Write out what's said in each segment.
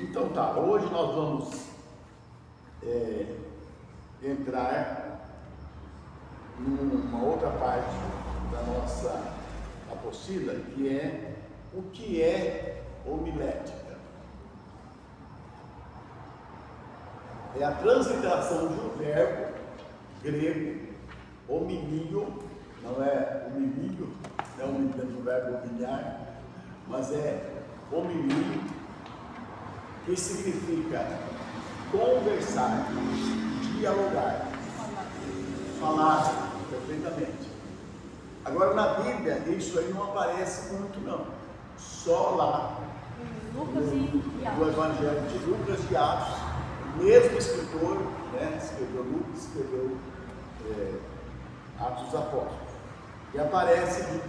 Então tá, hoje nós vamos entrar numa outra parte da nossa apostila, que é o que é homilética. É a transliteração de um verbo grego, homilio, não é humilio, não é um verbo humilhar, mas é homilio, que significa conversar, dialogar, falar perfeitamente. Agora na Bíblia isso aí não aparece muito não, só lá no Evangelho de Lucas e Atos, o mesmo escritor, né, escreveu Lucas, escreveu Atos dos Apóstolos, e aparece que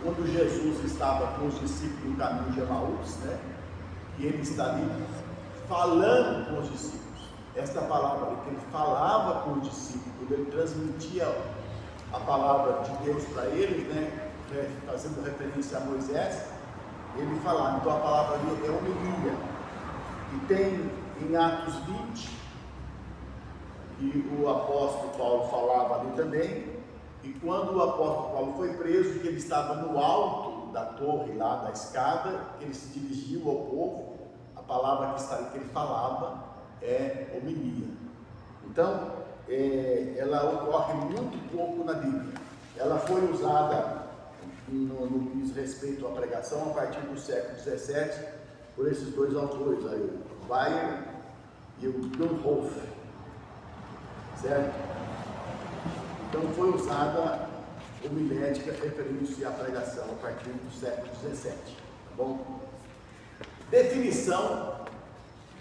quando Jesus estava com os discípulos no caminho de Emaús, né, e ele está ali falando com os discípulos. Esta palavra que ele falava com os discípulos, ele transmitia a palavra de Deus para eles, né, fazendo referência a Moisés, ele falava. Então a palavra ali é homilia. E tem em Atos 20, que o apóstolo Paulo falava ali também, e quando o apóstolo Paulo foi preso, que ele estava no alto da torre lá, da escada, que ele se dirigiu ao povo, a palavra que ele falava é homilia. Então, ela ocorre muito pouco na Bíblia. Ela foi usada no que diz respeito à pregação a partir do século XVII por esses dois autores, aí, o Bayer e o Dunhoff, certo? Então foi usada homilética referindo-se à pregação a partir do século XVII, tá bom? Definição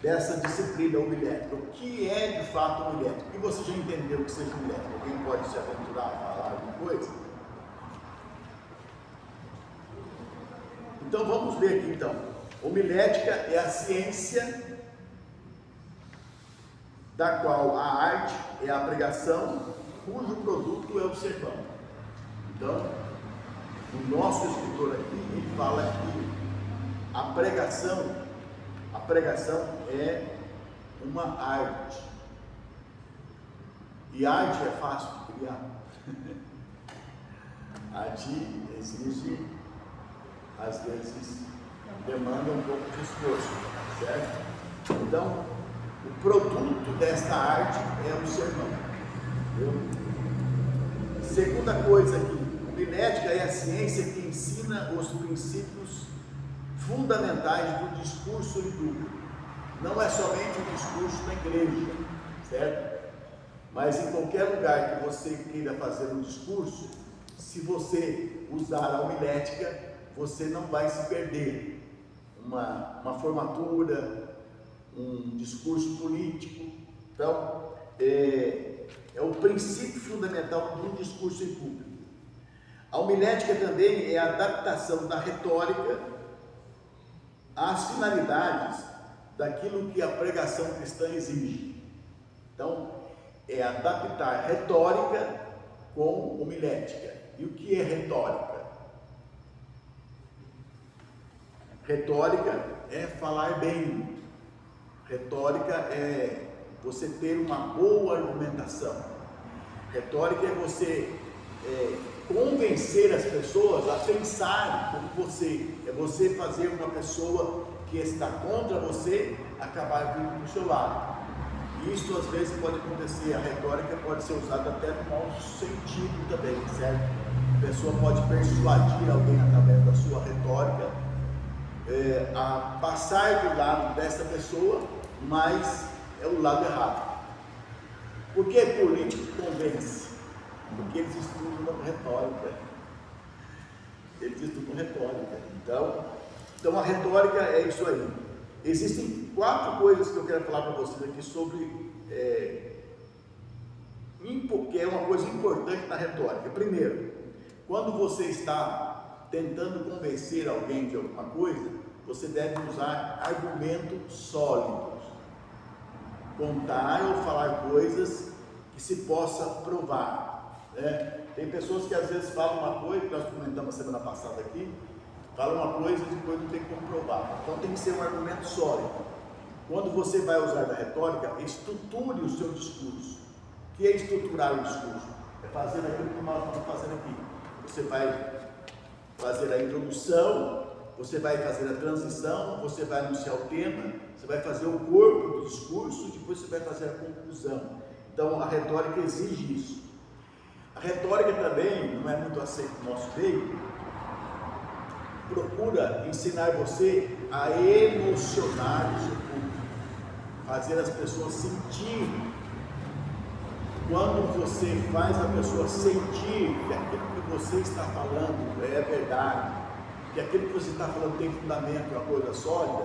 dessa disciplina homilética. O que é de fato homilética? O que você já entendeu que seja homilética? Alguém pode se aventurar a falar alguma coisa? Então vamos ver aqui então. Homilética é a ciência da qual a arte é a pregação, cujo produto é o sermão. Então, o nosso escritor aqui, ele fala que a pregação é uma arte. E arte é fácil de criar. Arte exige, às vezes, demanda um pouco de esforço, certo? Então, o produto desta arte é o sermão. Entendeu? Segunda coisa aqui, homilética é a ciência que ensina os princípios fundamentais do discurso em público. Não é somente o discurso na igreja, certo? Mas em qualquer lugar que você queira fazer um discurso, se você usar a homilética, você não vai se perder. Uma formatura, um discurso político. Então, é o princípio fundamental de um discurso em público. A homilética também é a adaptação da retórica às finalidades daquilo que a pregação cristã exige. Então, é adaptar retórica com homilética. E o que é retórica? Retórica é falar bem. Retórica é você ter uma boa argumentação. Retórica é você convencer as pessoas a pensar como você. É você fazer uma pessoa que está contra você acabar vindo para o seu lado. E isso às vezes pode acontecer. A retórica pode ser usada até no mau sentido também, certo? A pessoa pode persuadir alguém através da sua retórica a passar do lado dessa pessoa, mas é o lado errado. Por que político convence? Porque eles estudam retórica. Eles estudam retórica. Então a retórica é isso aí. Existem 4 coisas que eu quero falar para vocês aqui sobre que é uma coisa importante na retórica. Primeiro, quando você está tentando convencer alguém de alguma coisa, você deve usar argumentos sólidos. Contar ou falar coisas que se possa provar, né? Tem pessoas que às vezes falam uma coisa, que nós comentamos a semana passada aqui, Fala uma coisa e depois não tem como provar. Então tem que ser um argumento sólido. Quando você vai usar da retórica, estruture o seu discurso. O que é estruturar o discurso? É fazer aquilo que nós estamos fazendo aqui. Você vai fazer a introdução, você vai fazer a transição, você vai anunciar o tema, você vai fazer o corpo do discurso e depois você vai fazer a conclusão. Então a retórica exige isso. A retórica também não é muito aceita no nosso meio. Procura ensinar você a emocionar o seu público, fazer as pessoas sentirem. Quando você faz a pessoa sentir que aquilo que você está falando é verdade, que aquilo que você está falando tem fundamento, é uma coisa sólida,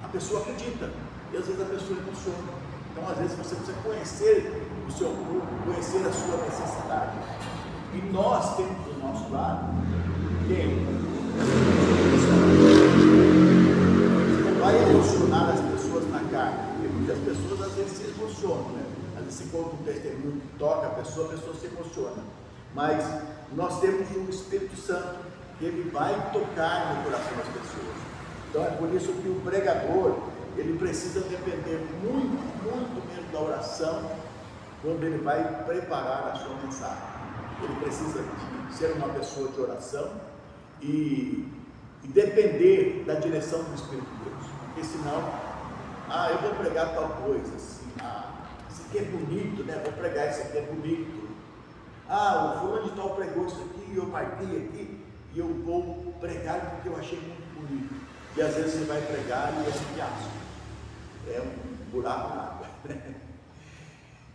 a pessoa acredita, e às vezes a pessoa emociona. Então às vezes você precisa conhecer o seu público, conhecer a sua necessidade. E nós temos do nosso lado quem? Você não vai emocionar as pessoas na carne, porque as pessoas às vezes se emocionam, né? Às vezes se conta um testemunho que toca a pessoa se emociona. Mas nós temos um Espírito Santo que ele vai tocar no coração das pessoas. Então é por isso que o pregador, ele precisa depender muito mesmo da oração quando ele vai preparar a sua mensagem. Ele precisa de ser uma pessoa de oração e depender da direção do Espírito de Deus, porque senão, eu vou pregar tal coisa, assim, isso aqui é bonito, né? Vou pregar isso aqui é bonito. O fulano de tal pregou isso aqui, eu marquei aqui, e eu vou pregar porque eu achei muito bonito. E às vezes você vai pregar e é um fiasco, é um buraco na água.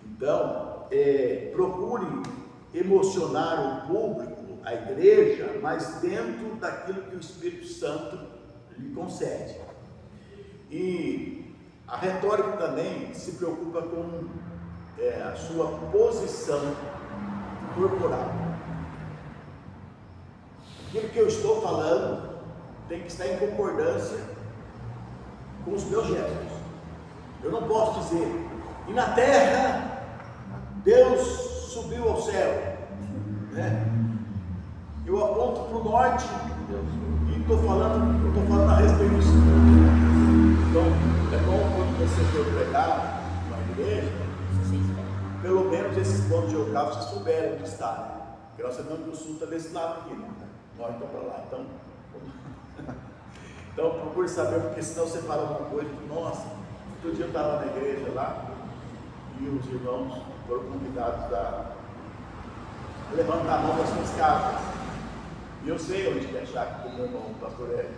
Então, procure emocionar o público, a igreja, mas dentro daquilo que o Espírito Santo lhe concede. E a retórica também se preocupa com a sua posição corporal. Aquilo que eu estou falando tem que estar em concordância com os meus gestos. Eu não posso dizer, e na terra Deus subiu ao céu, né? Eu aponto para o norte e estou falando a respeito disso. Então, é bom quando você for pregar numa igreja, pelo menos esses pontos geográficos vocês souberam onde está, né? Porque nós sabemos que o sul está desse lado aqui, né? Nós estamos para lá. Então procure saber, porque senão você fala alguma coisa, nossa, outro dia eu estava na igreja lá e os irmãos foram convidados a levantar a mão das suas casas. E eu sei onde que é a chácara do meu irmão, o pastor Hélio.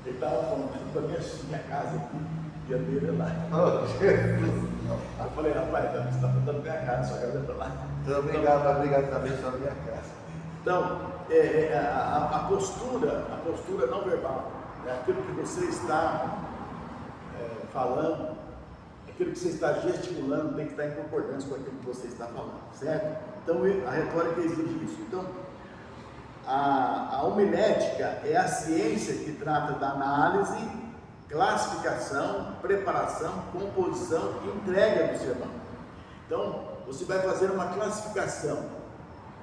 Ele estava falando para minha casa aqui, e a dele é lá. Eu falei, rapaz, você está falando minha casa, sua casa é para lá. Obrigado também, só minha casa. Então, a postura não verbal, aquilo que você está falando, aquilo que você está gesticulando tem que estar em concordância com aquilo que você está falando, certo? Então a retórica exige isso. Então a homilética é a ciência que trata da análise, classificação, preparação, composição e entrega do sermão. Então você vai fazer uma classificação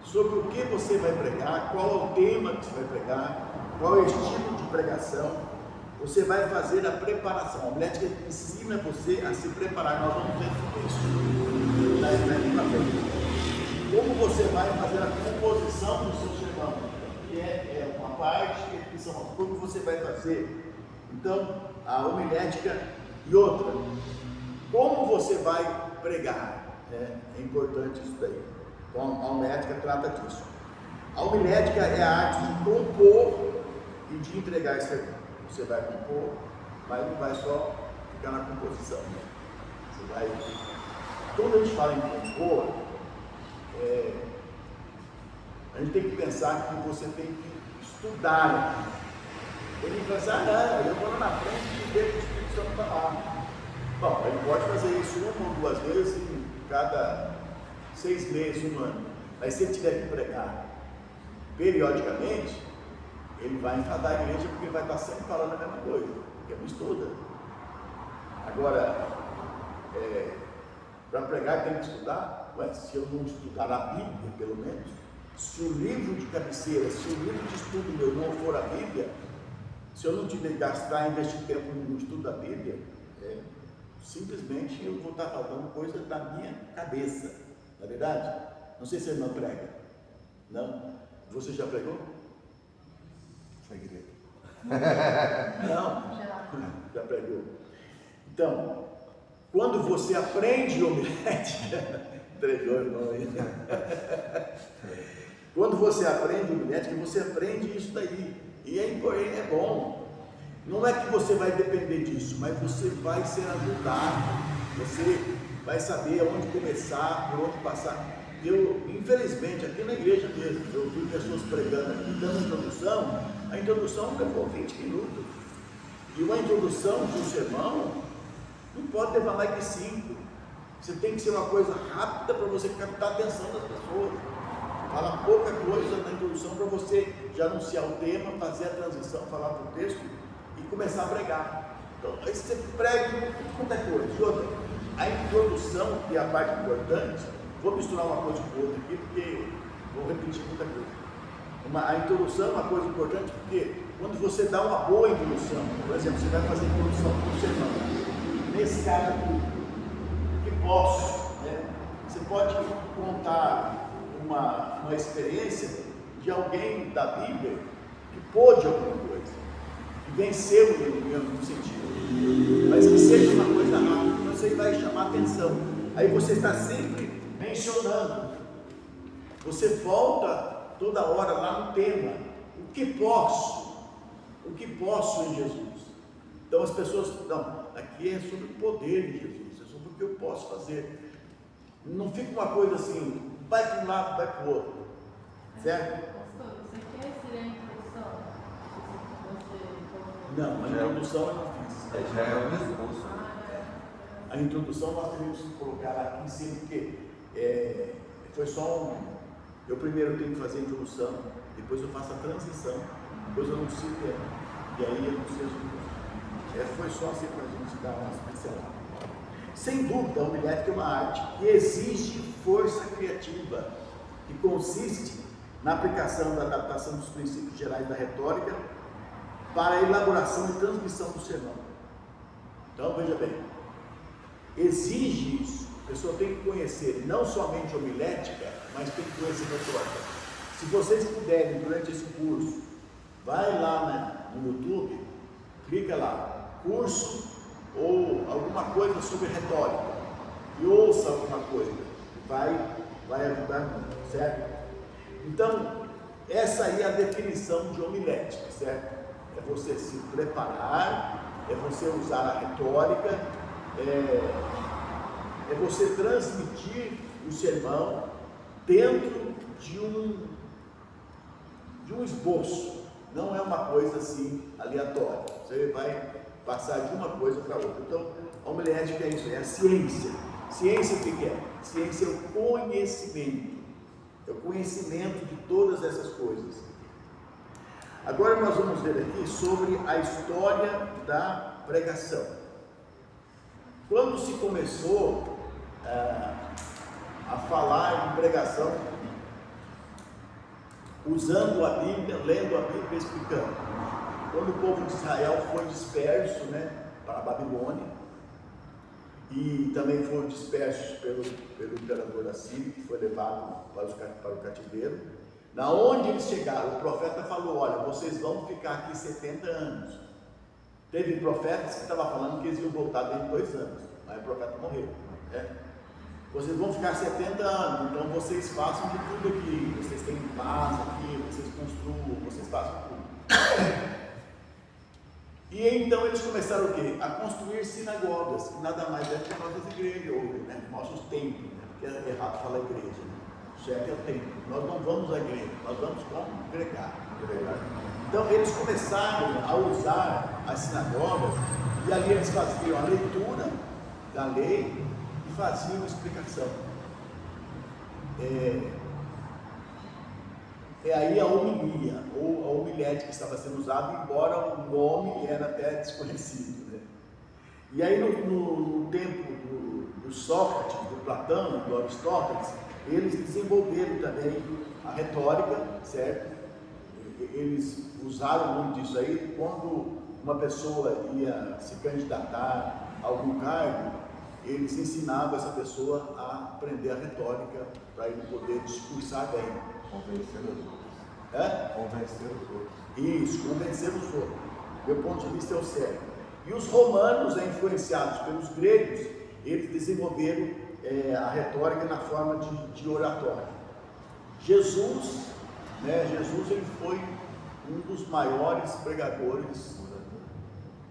sobre o que você vai pregar, qual é o tema que você vai pregar, qual é o estilo de pregação. Você vai fazer a preparação. A homilética ensina você a se preparar. Nós vamos ver tudo isso daqui para frente. Como você vai fazer a composição do seu sermão, que é uma parte, que são como você vai fazer. Então, a homilética e outra, como você vai pregar, é importante isso daí. Então, a homilética trata disso. A homilética é a arte de compor e de entregar esse sermão. Você vai compor, mas não vai só ficar na composição, né? Você vai. Quando a gente fala em compor, a gente tem que pensar que você tem que estudar. Tem que pensar, eu vou lá na frente e ver que o Espírito Santo está lá. Bom, ele pode fazer isso uma ou duas vezes em cada 6 meses, 1 ano. Mas se ele tiver que pregar periodicamente, ele vai enfadar a igreja porque ele vai estar sempre falando a mesma coisa, porque não estuda. Agora, para pregar tem que estudar. Se eu não estudar a Bíblia, pelo menos, Se o livro de cabeceira, se o livro de estudo meu não for a Bíblia, se eu não tiver gastar, investir tempo no estudo da Bíblia, simplesmente eu vou estar falando coisa da minha cabeça, na verdade? Não sei se ele não prega. Não? Você já pregou? Essa igreja. Não, já pregou. Então, quando você aprende homilética, entregou o irmão aí. Quando você aprende homilética, você aprende isso daí. E é bom. Não é que você vai depender disso, mas você vai ser ajudado. Você vai saber aonde começar, por onde passar. Eu, infelizmente, aqui na igreja mesmo, eu vi pessoas pregando aqui, dando introdução. A introdução levou 20 minutos. E uma introdução de um sermão não pode levar mais que 5. Você tem que ser uma coisa rápida para você captar a atenção das pessoas. Fala pouca coisa na introdução para você já anunciar o tema, fazer a transição, falar para o texto e começar a pregar. Então, aí você prega muita coisa. E outra, a introdução, que é a parte importante, vou misturar uma coisa com outra aqui, porque vou repetir muita coisa. A introdução é uma coisa importante, porque quando você dá uma boa introdução, por exemplo, você vai fazer introdução para um sermão, nesse caso aqui, que posso, né? Você pode contar uma experiência de alguém da Bíblia que pôde alguma coisa, que venceu em algum sentido, mas que seja uma coisa rápida, você vai chamar atenção. Aí você está sempre mencionando, você volta toda hora lá no tema, o que posso em Jesus. Então as pessoas, não, aqui é sobre o poder de Jesus, é sobre o que eu posso fazer. Não fica uma coisa assim, vai para um lado, vai para o outro, certo? Pastor, você quer ser a introdução? Não, a introdução eu não fiz. Já é o discurso. A introdução nós teríamos que colocar aqui em cima, porque foi só eu primeiro tenho que fazer a introdução, depois eu faço a transição, depois eu anuncio o tema, e aí eu anuncio as coisas. Foi só assim para a gente dar umas pinceladas. Sem dúvida, a homilética é uma arte que exige força criativa, que consiste na aplicação da adaptação dos princípios gerais da retórica para a elaboração e transmissão do sermão. Então, veja bem, exige isso. A pessoa tem que conhecer não somente homilética, mas tem que conhecer retórica. Se vocês puderem, durante esse curso, vai lá no YouTube, clica lá, curso ou alguma coisa sobre retórica, e ouça alguma coisa, vai ajudar muito, certo? Então, essa aí é a definição de homilética, certo? É você se preparar, é você usar a retórica, é você transmitir o sermão dentro de um esboço, não é uma coisa assim aleatória, você vai passar de uma coisa para outra. Então, a homilética é isso, é a ciência. Ciência o que é? Ciência é o conhecimento de todas essas coisas. Agora nós vamos ver aqui sobre a história da pregação. Quando se começou a falar em pregação, usando a Bíblia, lendo a Bíblia, explicando. Quando o povo de Israel foi disperso, para a Babilônia, e também foram dispersos pelo imperador Assírio, que foi levado para o cativeiro, na onde eles chegaram, o profeta falou: olha, vocês vão ficar aqui 70 anos. Teve profetas que estavam falando que eles iam voltar dentro de 2 anos, mas o profeta morreu, Vocês vão ficar 70 anos, então vocês façam de tudo aqui, vocês têm paz aqui, vocês construam, vocês façam tudo. E então eles começaram o quê? A construir sinagogas, que nada mais é que as nossas igrejas hoje, nossos templos, porque é errado falar igreja, certo é o templo. Nós não vamos à igreja, nós vamos congregar. Então eles começaram a usar as sinagogas, e ali eles faziam a leitura da lei e faziam uma explicação. É aí a homilia, ou a homilética que estava sendo usada, embora o nome era até desconhecido, E aí no tempo do Sócrates, do Platão, do Aristóteles, eles desenvolveram também a retórica, certo? Eles usaram muito disso aí. Quando uma pessoa ia se candidatar a algum cargo, eles ensinavam essa pessoa a aprender a retórica para ele poder discursar bem. Convencer os outros. É? Convencer os outros. Isso, convencer os outros. Meu ponto de vista é o certo. E os romanos, influenciados pelos gregos, eles desenvolveram a retórica na forma de oratória. Jesus, Jesus ele foi um dos maiores pregadores,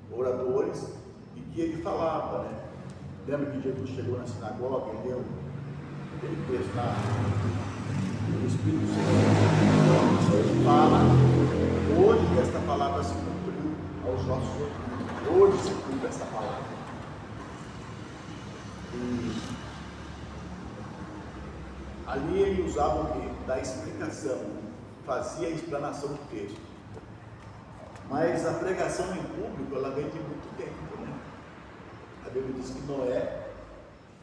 oradores, e que ele falava, né? Lembra que Jesus chegou na sinagoga e deu aquele texto lá, o Espírito Santo, ele fala, hoje esta palavra se cumpriu aos nossos ouvidos, hoje se cumpre essa palavra. E ali ele usava o quê? Da explicação, fazia a explanação do texto. Mas a pregação em público, ela vem de muito tempo, né? A Bíblia diz que Noé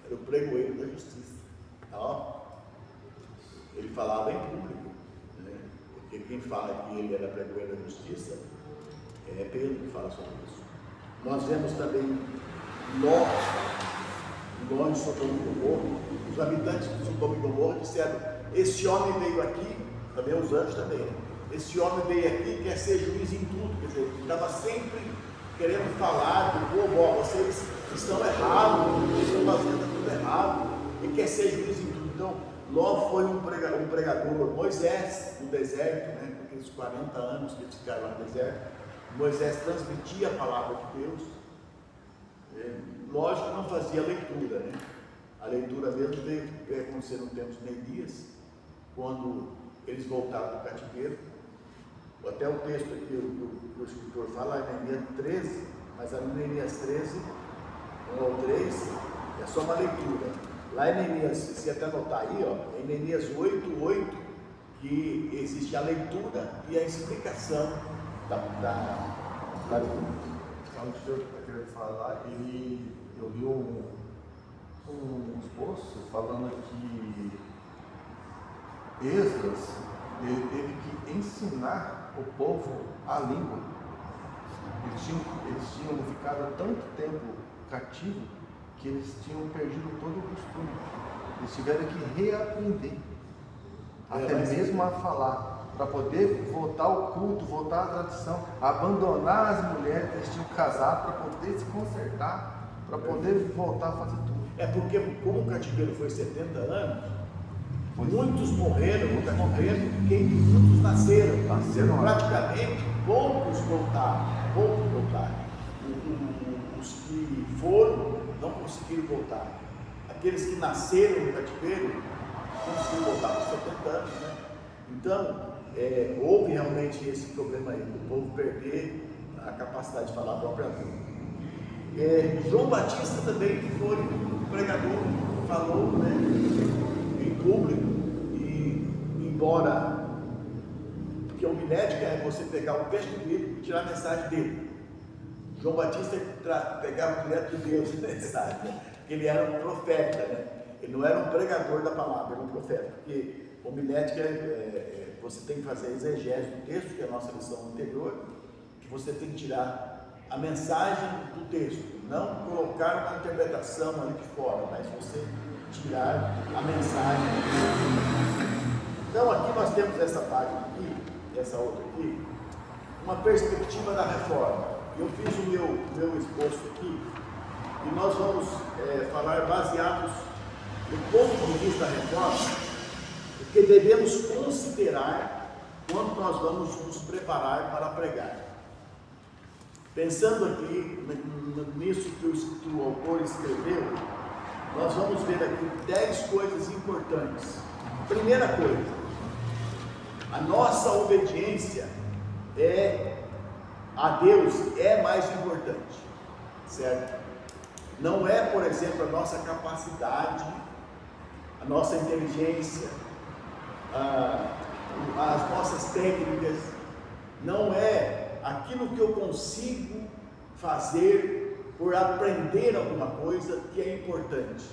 era o pregoeiro da justiça. Tá? Ele falava em público, né? Porque quem fala que ele era pregoeiro da justiça é Pedro que fala sobre isso. Nós vemos também Ló em Sodoma e Gomorra. Os habitantes de Sodoma e Gomorra disseram: esse homem veio aqui, também os anjos também, né? Esse homem veio aqui e quer ser juiz em tudo. Quer dizer, ele estava sempre querendo falar do povo: vocês estão errados, vocês estão fazendo tudo errado, e quer ser juiz em tudo. Então, Ló foi um pregador. Moisés, no deserto, né, aqueles 40 anos que eles ficaram lá no deserto, Moisés transmitia a palavra de Deus. Lógico que não fazia leitura, né? A leitura mesmo veio acontecer no tempo de Neemias, quando eles voltaram do cativeiro. Até o texto aqui, o escritor fala em Neemias 13, mas ali em Neemias 13, 1 ao 3, é só uma leitura. Lá em Neemias, se até anotar aí, em Neemias 8, que existe a leitura e a explicação da leitura. Então, o senhor está querendo falar, eu li um esboço falando que Esdras, ele teve que ensinar o povo a língua. Eles tinham ficado tanto tempo cativo que eles tinham perdido todo o costume. Eles tiveram que reaprender, até mesmo a falar, para poder voltar ao culto, voltar à tradição, abandonar as mulheres que eles tinham casado para poder se consertar, para poder voltar a fazer tudo. É porque, como o cativeiro foi 70 anos, muitos morreram, porque muitos nasceram. Praticamente poucos voltaram. Os que foram não conseguiram voltar. Aqueles que nasceram no cativeiro conseguiram voltar por 70 anos, né? Então, houve realmente esse problema aí, do povo perder a capacidade de falar a própria língua. João Batista também foi um pregador, falou, né, em público, e embora, porque a homilética é você pegar o texto bíblico e tirar a mensagem dele. João Batista pegava direto de Deus a mensagem, né? Ele era um profeta, né? Ele não era um pregador da palavra, era um profeta, porque homilética você tem que fazer exegese do texto, que é a nossa lição anterior, que você tem que tirar a mensagem do texto, não colocar uma interpretação ali de fora, mas você tirar a mensagem do texto. Então aqui nós temos essa página aqui, essa outra aqui, uma perspectiva da reforma. Eu fiz o meu esboço aqui, e nós vamos falar baseados no ponto de vista da reforma, o que devemos considerar quando nós vamos nos preparar para pregar. Pensando aqui nisso que o autor escreveu, nós vamos ver aqui 10 coisas importantes. Primeira coisa, a nossa obediência a Deus é mais importante, certo? Não é, por exemplo, a nossa capacidade, a nossa inteligência, as nossas técnicas, não é aquilo que eu consigo fazer por aprender alguma coisa que é importante.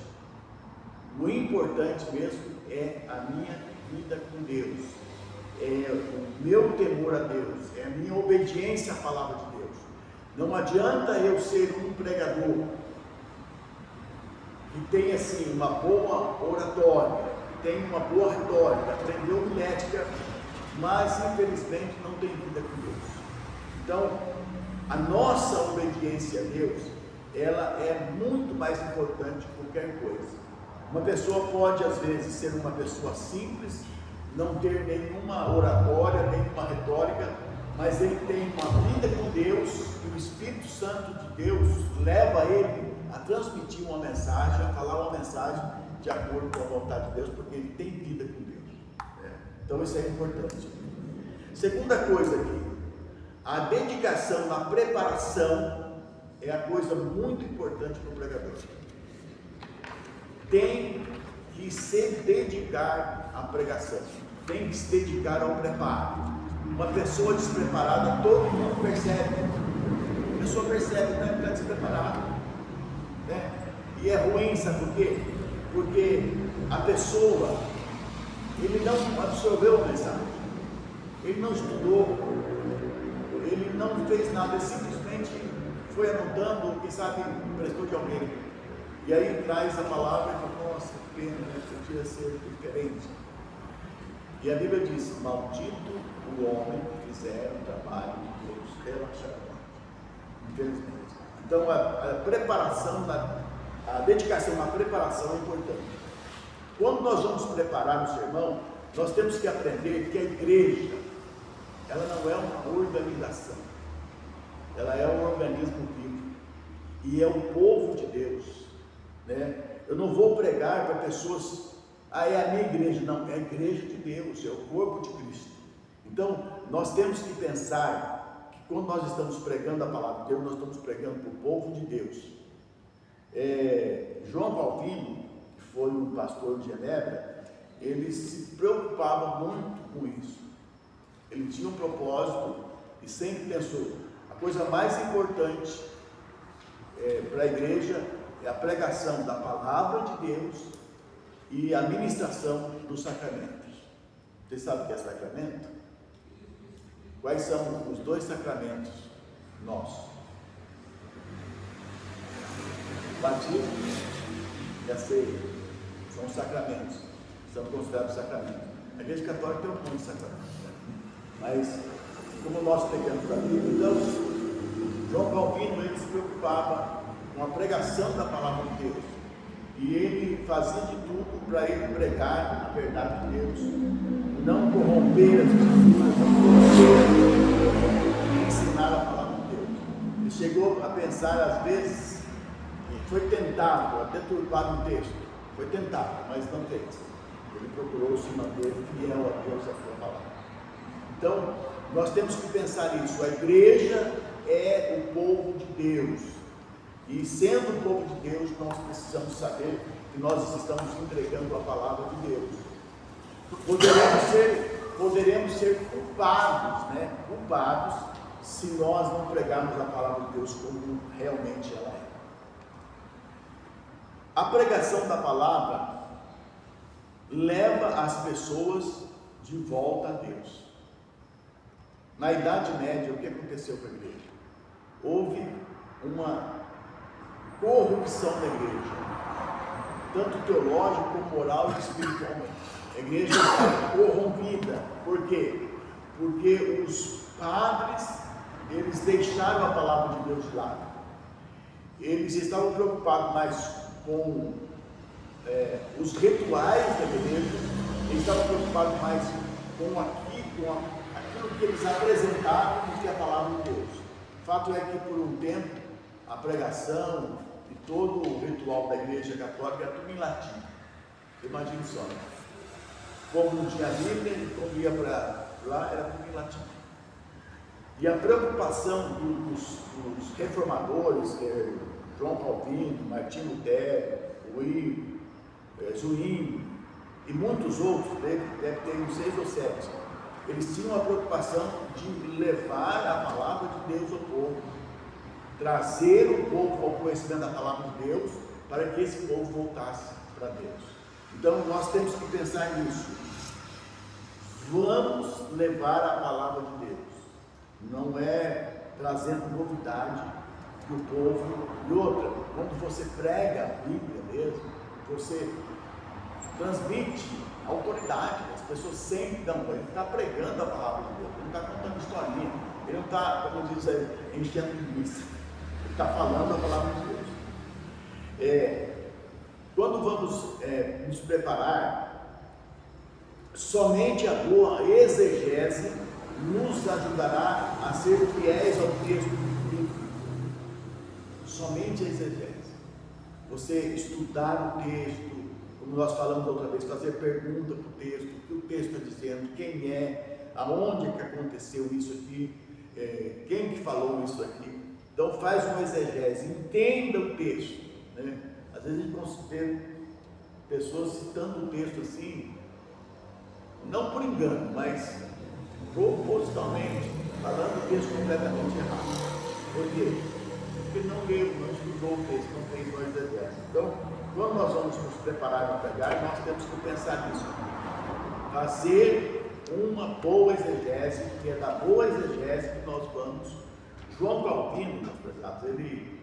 O importante mesmo é a minha vida com Deus, é o meu temor a Deus, é a minha obediência à palavra de Deus. Não adianta eu ser um pregador que tem assim uma boa oratória, que tem uma boa retórica, aprendeu homilética, mas infelizmente não tem vida com Deus. Então, a nossa obediência a Deus, ela é muito mais importante que qualquer coisa. Uma pessoa pode às vezes ser uma pessoa simples, não ter nenhuma oratória, nenhuma retórica, mas ele tem uma vida com Deus, e o Espírito Santo de Deus leva ele a transmitir uma mensagem, a falar uma mensagem de acordo com a vontade de Deus, porque ele tem vida com Deus. Então isso é importante. Segunda coisa aqui, a dedicação na preparação é a coisa muito importante para o pregador. Tem que se dedicar à pregação, tem que se dedicar ao preparo. Uma pessoa despreparada, todo mundo percebe. A pessoa percebe, né, que está despreparada, né? E é ruim, sabe por quê? Porque a pessoa, ele não absorveu a mensagem, ele não estudou, ele não fez nada, ele simplesmente foi anotando, quem sabe emprestou de alguém. E aí traz a palavra e fala, nossa, que pena, né? Podia ser diferente. E a Bíblia diz, maldito o homem que fizer o trabalho de Deus relaxadamente. Infelizmente. Então a preparação, a dedicação na preparação é importante. Quando nós vamos preparar o sermão, nós temos que aprender que a igreja, ela não é uma organização, ela é um organismo vivo, e é o povo de Deus, né? Eu não vou pregar para pessoas, é a minha igreja, não, é a igreja de Deus, é o corpo de Cristo. Então, nós temos que pensar que quando nós estamos pregando a palavra de Deus, nós estamos pregando para o povo de Deus. João Calvino, que foi um pastor de Genebra, ele se preocupava muito com isso. Ele tinha um propósito e sempre pensou, a coisa mais importante para a igreja é a pregação da palavra de Deus e a ministração dos sacramentos. Vocês sabem o que é sacramento? Quais são os dois sacramentos nossos? O batismo e a ceia são sacramentos, são considerados sacramentos. A Igreja Católica tem um monte de sacramentos, né? Mas como nós pegamos a Bíblia, então João Calvino, ele se preocupava com a pregação da palavra de Deus, e ele fazia de tudo para ele pregar a verdade de Deus, não corromper as escrituras, não ensinar a palavra de Deus. Ele chegou a pensar às vezes, e foi tentado a deturpar um texto, foi tentado, mas não fez. Ele procurou se manter fiel a Deus e a sua palavra. Então, nós temos que pensar isso, a igreja é o povo de Deus, e sendo o povo de Deus, nós precisamos saber que nós estamos entregando a palavra de Deus. Poderemos ser culpados, né? Culpados, se nós não pregarmos a palavra de Deus como realmente ela é. A pregação da palavra leva as pessoas de volta a Deus. Na Idade Média, o que aconteceu com a igreja? Houve uma corrupção da igreja, tanto teológica como moral e espiritualmente. A igreja está corrompida. Por quê? Porque os padres, eles deixaram a palavra de Deus de lado. Eles estavam preocupados mais com os rituais da igreja, eles estavam preocupados mais com aquilo que eles apresentavam do que a palavra de Deus. O fato é que por um tempo a pregação e todo o ritual da igreja católica era tudo em latim. Imagine só, como não tinha Bíblia, como ia para lá, era tudo em latim. E a preocupação dos reformadores, que é João Calvino, Martinho Lutero, Zwingli e muitos outros, deve ter uns 6 ou 7, eles tinham a preocupação de levar a palavra de Deus ao povo, trazer o povo ao conhecimento da palavra de Deus, para que esse povo voltasse para Deus. Então nós temos que pensar nisso. Vamos levar a palavra de Deus. Não é trazendo novidade para o povo. E outra, quando você prega a Bíblia mesmo, você transmite autoridade. As pessoas sentem, não, ele está pregando a palavra de Deus, ele não está contando historinha, ele não está, como diz aí, enchendo linguiça, ele está falando a palavra de Deus. Quando vamos nos preparar, somente a boa exegese nos ajudará a ser fiéis ao texto bíblico. Somente a exegese. Você estudar o texto, como nós falamos outra vez, fazer pergunta para o texto, o que o texto está dizendo, quem é, aonde que aconteceu isso aqui, quem que falou isso aqui. Então faz uma exegese, entenda o texto, né? Às vezes a gente vê pessoas citando o texto assim, não por engano, mas propositalmente, falando o texto completamente errado. Por quê? Porque não leu, não estudou o texto, não fez uma exegese. Então, quando nós vamos nos preparar para pregar, nós temos que pensar nisso. Fazer uma boa exegese, que é da boa exegese que nós vamos. João Calvino, meus prezados, ele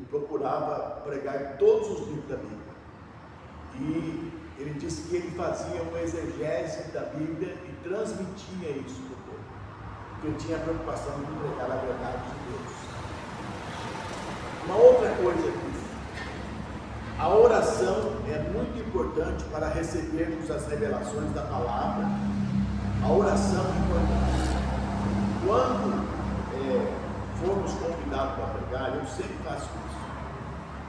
procurava pregar todos os livros da Bíblia. E ele disse que ele fazia uma exegese da Bíblia e transmitia isso para o povo. Porque ele tinha a preocupação de pregar a verdade de Deus. Uma outra coisa aqui. A oração é muito importante para recebermos as revelações da palavra. A oração é importante. Quando formos convidados para pregar, eu sempre faço isso.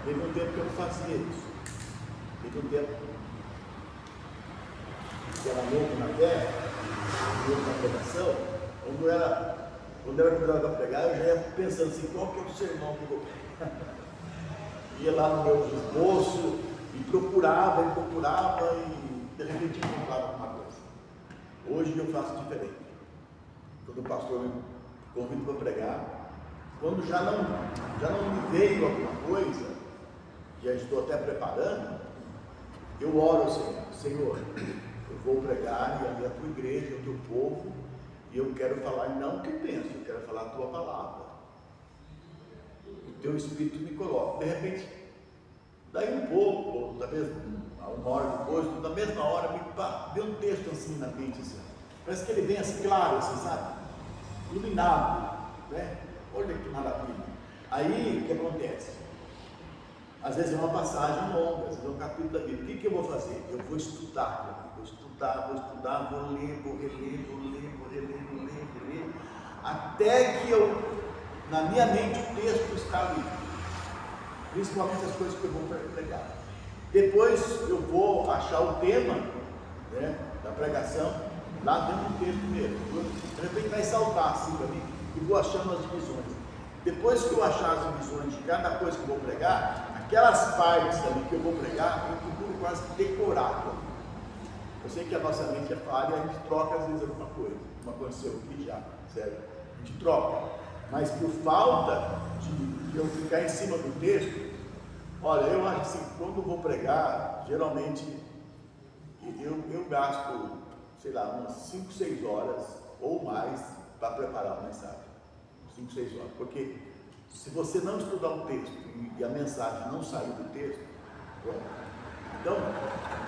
Teve um tempo que eu não fazia isso. Teve um tempo que era novo na terra, novo na pregação, quando era convidado para pregar, eu já ia pensando assim, qual que é o sermão que eu vou pregar? Ia lá no meu esboço e procurava e de repente encontrava alguma coisa. Hoje eu faço diferente. Quando o pastor me convida para pregar, quando já não me veio alguma coisa, já estou até preparando, eu oro assim, Senhor, eu vou pregar e ali a tua igreja, o teu povo, e eu quero falar não o que eu penso, eu quero falar a tua palavra. O teu Espírito me coloca. De repente, daí um pouco, ou talvez uma hora depois, na mesma hora, me deu um texto assim na mente, assim. Parece que ele vem assim, claro, assim, sabe? Iluminado, né? Olha que maravilha. Aí, o que acontece? Às vezes é uma passagem longa, às vezes é um capítulo da Bíblia. O que eu vou fazer? Eu vou estudar, vou ler, vou reler, até que na minha mente o texto está ali. Principalmente as coisas que eu vou pregar. Depois eu vou achar o tema, né, da pregação, lá dentro do texto mesmo. De repente vai saltar assim para mim e vou achando as divisões. Depois que eu achar as divisões de cada coisa que eu vou pregar, aquelas partes ali que eu vou pregar, eu procuro quase decorar. Eu sei que a nossa mente é falha, a gente troca às vezes alguma coisa. Como aconteceu aqui já, sério. A gente troca. Mas por falta de eu ficar em cima do texto, olha, eu acho assim, quando eu vou pregar, geralmente eu gasto, sei lá, umas 5, 6 horas ou mais para preparar a mensagem. 5, 6 horas. Porque se você não estudar o texto e a mensagem não sair do texto, pronto. Então,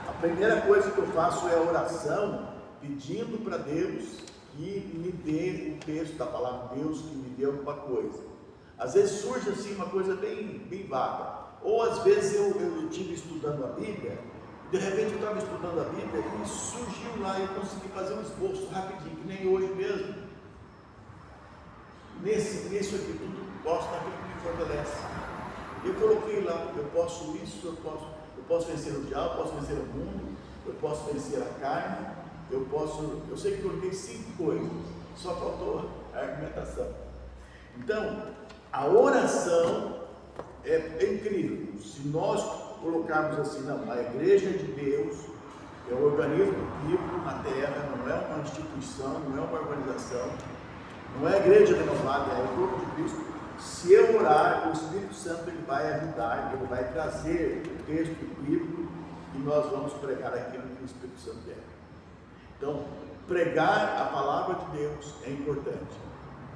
a primeira coisa que eu faço é a oração, pedindo para Deus que me dê o texto da palavra de Deus, que me dê alguma coisa. Às vezes surge assim uma coisa bem vaga. Ou às vezes eu estive estudando a Bíblia, de repente eu estava estudando a Bíblia e surgiu lá e eu consegui fazer um esboço rapidinho, que nem hoje mesmo. Nisso aqui tudo, posso naquilo que me fortalece. Eu coloquei lá, eu posso isso, eu posso vencer o diabo, eu posso vencer o mundo, eu posso vencer a carne, eu sei que coloquei 5 coisas, só faltou a argumentação. Então, a oração é incrível. Se nós colocarmos assim, não, a igreja de Deus é um organismo bíblico na terra, não é uma instituição, não é uma organização, não é a igreja renovada, é o corpo de Cristo. Se eu orar, o Espírito Santo ele vai ajudar, ele vai trazer o texto bíblico e nós vamos pregar aquilo que o Espírito Santo quer. Então, pregar a palavra de Deus é importante,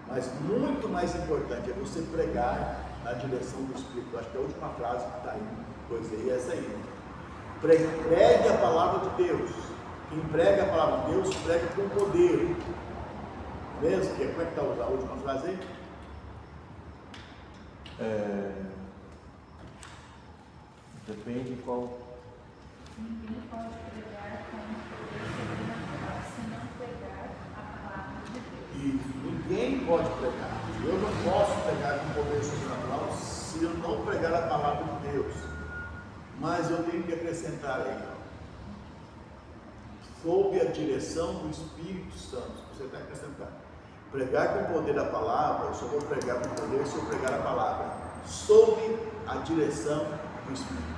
mas muito mais importante é você pregar na direção do Espírito. Acho que a última frase que está aí, coisa aí, é essa aí. Pregue a palavra de Deus. Quem prega a palavra de Deus, prega com poder. Mesmo? Como é que está a última frase aí? Depende de qual. Ninguém pode pregar com poder sobrenatural se não pregar a palavra de Deus. E ninguém pode pregar. Eu não posso pregar com poder sobrenatural se eu não pregar a palavra de Deus. Mas eu tenho que acrescentar aí, sob a direção do Espírito Santo. Você tem que acrescentar. Pregar com poder a palavra, eu só vou pregar com poder se eu pregar a palavra. Sob a direção do Espírito.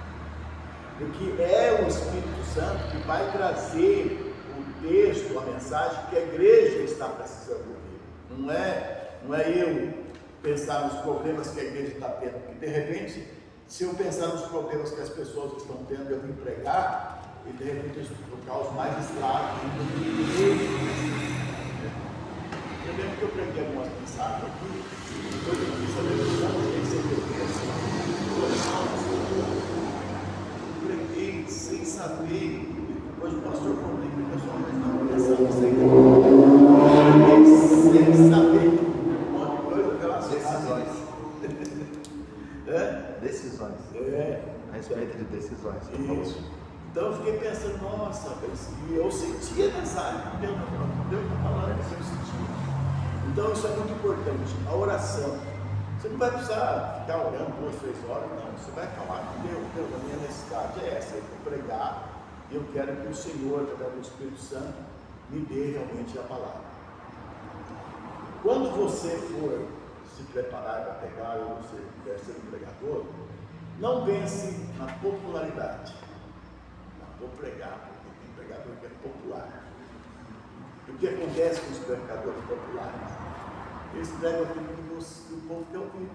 Porque é o Espírito Santo que vai trazer o texto, a mensagem que a igreja está precisando ouvir. Não é eu pensar nos problemas que a igreja está tendo. Porque de repente, se eu pensar nos problemas que as pessoas estão tendo, eu vim pregar, e de repente eu causo mais estrago. Eu lembro que eu preguei algumas mensagens aqui, depois eu quis saber como tem que ser preguei sem saber, depois o pastor falou que o pessoal não estava pensando sem saber uma coisa relacionada. Decisões. A respeito de decisões. Isso. Então eu fiquei pensando, nossa, e eu sentia a mensagem, Deus está falando, eu sentia. Então isso é muito importante, a oração. Você não vai precisar ficar orando 2, 3 horas, não. Você vai falar com Deus, a minha necessidade é essa, eu vou pregar, e eu quero que o Senhor, através do Espírito Santo, me dê realmente a palavra. Quando você for se preparar para pregar, ou você quiser ser um pregador, não pense na popularidade. Vou pregar, porque tem pregador que é popular. O que acontece com os pregadores populares? Eles pregam aquilo que o povo quer ouvir.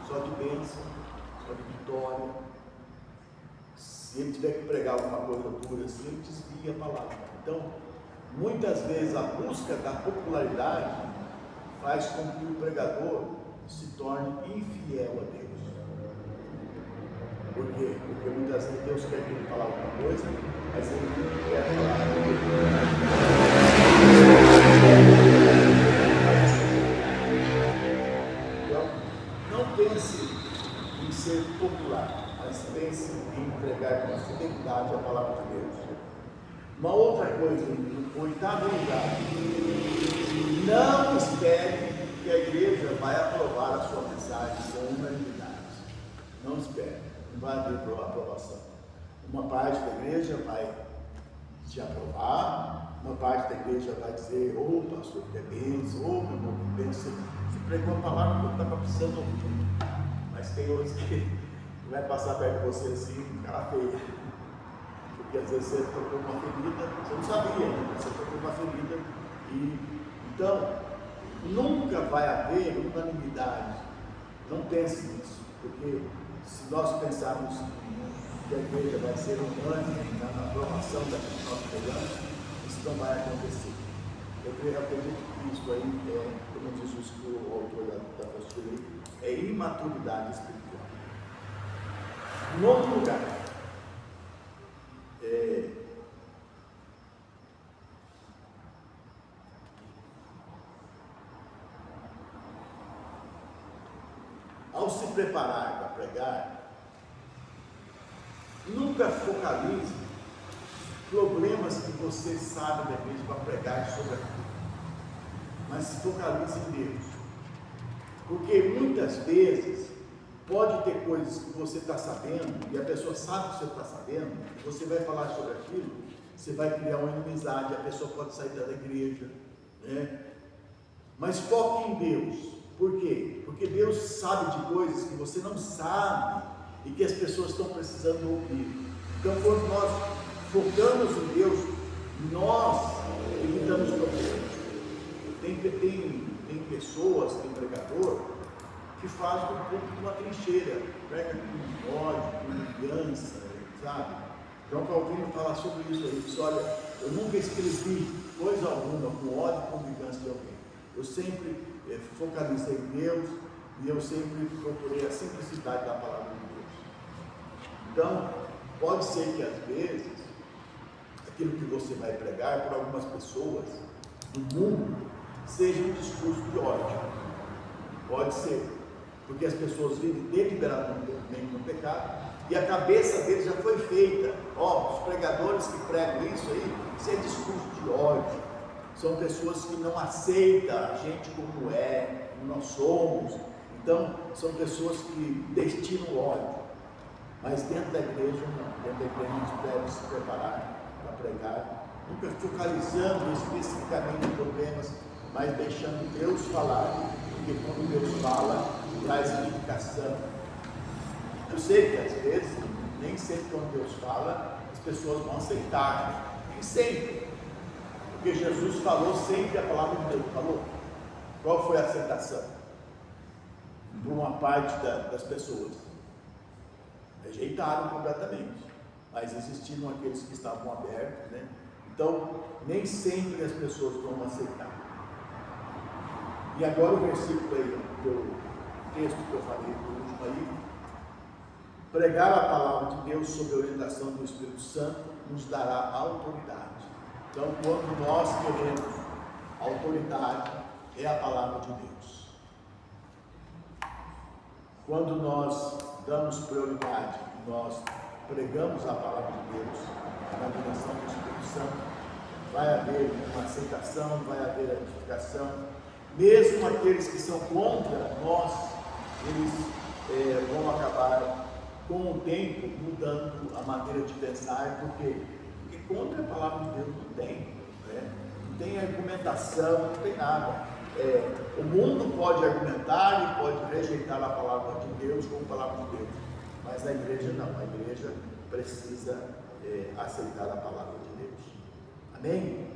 Só de bênção, só de vitória. Se ele tiver que pregar alguma coisa dura assim, ele desvia a palavra. Então, muitas vezes a busca da popularidade faz com que o pregador se torne infiel a Deus. Por quê? Porque muitas vezes Deus quer que ele fale alguma coisa, mas ele não quer falar. Então, não pense em ser popular, mas pense em pregar com fidelidade a palavra de Deus. Uma outra coisa, em 8º lugar, não espere que a igreja vai aprovar a sua mensagem com unanimidade. Não espere. Não vai haver aprovação. Uma parte da igreja vai te aprovar, uma parte da igreja vai dizer, pastor, que é bênção, meu irmão, que bênção. Você pregou a palavra que eu estava precisando ouvir. Mas tem outros que vai passar perto de você assim, cara feia. Porque às vezes você tocou uma ferida, você não sabia, né? Você tocou uma ferida. Então, nunca vai haver unanimidade. Não pense nisso, porque se nós pensarmos que a igreja vai ser unânime na aprovação daquilo que nós pregamos, isso não vai acontecer. Eu acredito que isso aí como diz o autor da postura aí, é imaturidade espiritual. Nono lugar, ao se preparar para pregar, nunca focalize problemas que você sabe da igreja para pregar sobre aquilo, mas focalize em Deus, porque muitas vezes pode ter coisas que você está sabendo e a pessoa sabe que você está sabendo, você vai falar sobre aquilo, você vai criar uma inimizade, a pessoa pode sair da igreja, né? Mas foque em Deus. Por quê? Porque Deus sabe de coisas que você não sabe e que as pessoas estão precisando ouvir. Então, quando nós focamos em Deus, nós evitamos problemas. Tem pessoas, tem pregador, que fazem um pouco de uma trincheira, prega com ódio, com vingança, sabe? João Calvino fala sobre isso aí, diz, olha, eu nunca escrevi coisa alguma com ódio e com vingança de alguém. Eu sempre focalizei em Deus e eu sempre procurei a simplicidade da palavra de Deus. Então, pode ser que às vezes, aquilo que você vai pregar por algumas pessoas do mundo seja um discurso de ódio. Pode ser, porque as pessoas vivem deliberadamente no pecado e a cabeça deles já foi feita. Os pregadores que pregam isso aí, isso é discurso de ódio. São pessoas que não aceitam a gente como é, como nós somos. Então, são pessoas que destinam ódio. Mas dentro da igreja, não. Dentro da igreja a gente deve se preparar para pregar, nunca focalizando especificamente em problemas, mas deixando Deus falar, porque quando Deus fala, traz edificação. Eu sei que às vezes, nem sempre quando Deus fala, as pessoas vão aceitar, nem sempre, porque Jesus falou sempre a palavra de Deus, falou. Qual foi a aceitação? Por uma parte das pessoas, rejeitaram completamente, mas existiram aqueles que estavam abertos, né? Então, nem sempre as pessoas vão aceitar. E agora o versículo aí, o texto que eu falei por último aí, pregar a palavra de Deus sob a orientação do Espírito Santo nos dará autoridade. Então, quando nós queremos autoridade, é a palavra de Deus. Quando nós damos prioridade, nós pregamos a palavra de Deus, na direção do Espírito Santo, vai haver uma aceitação, vai haver edificação. Mesmo aqueles que são contra nós, eles vão acabar com o tempo mudando a maneira de pensar, porque contra a palavra de Deus não tem, né? Não tem argumentação, não tem nada. O mundo pode argumentar e pode rejeitar a palavra de Deus como palavra de Deus, mas a igreja não, a igreja precisa aceitar a palavra de Deus. Amém?